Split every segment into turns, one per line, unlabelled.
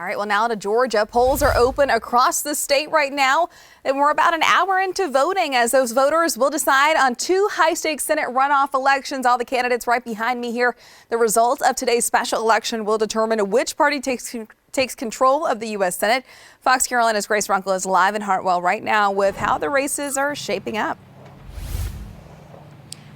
All right, well, now to Georgia. Polls are open across the state right now, and we're about an hour into voting as those voters will decide on two high-stakes Senate runoff elections. All the candidates right behind me here. The result of today's special election will determine which party takes control of the U.S. Senate. Fox Carolina's Grace Runkel is live in Hartwell right now with how the races are shaping up.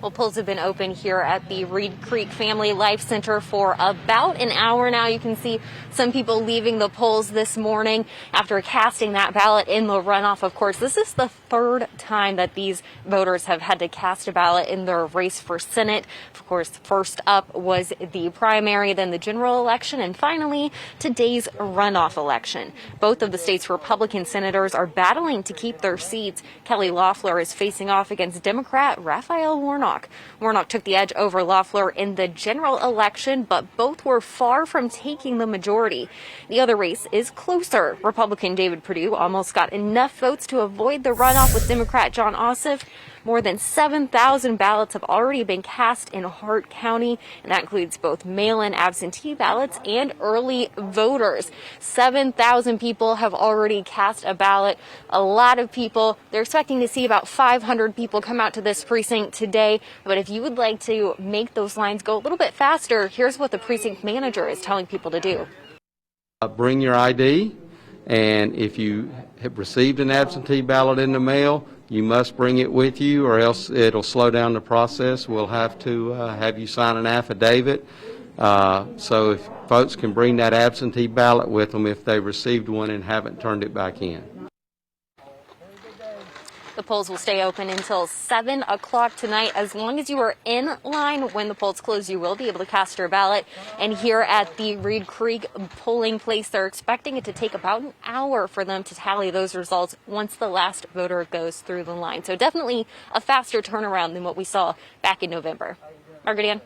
Well, polls have been open here at the Reed Creek Family Life Center for about an hour now. You can see some people leaving the polls this morning after casting that ballot in the runoff. Of course, this is the third time that these voters have had to cast a ballot in their race for Senate. Of course, first up was the primary, then the general election, and finally today's runoff election. Both of the state's Republican senators are battling to keep their seats. Kelly Loeffler is facing off against Democrat Raphael Warnock. Warnock took the edge over Loeffler in the general election, but both were far from taking the majority. The other race is closer. Republican David Perdue almost got enough votes to avoid the runoff with Democrat John Ossoff. More than 7,000 ballots have already been cast in Hart County, and that includes both mail-in absentee ballots and early voters. 7,000 people have already cast a ballot. A lot of people. They're expecting to see about 500 people come out to this precinct today. But if you would like to make those lines go a little bit faster, here's what the precinct manager is telling people to do.
Bring your ID, and if you have received an absentee ballot in the mail, you must bring it with you, or else it'll slow down the process. We'll have to have you sign an affidavit. So if folks can bring that absentee ballot with them if they received one and haven't turned it back in.
The polls will stay open until 7 o'clock tonight. As long as you are in line when the polls close, you will be able to cast your ballot. And here at the Reed Creek polling place, they're expecting it to take about an hour for them to tally those results once the last voter goes through the line. So definitely a faster turnaround than what we saw back in November. Margaret Ann.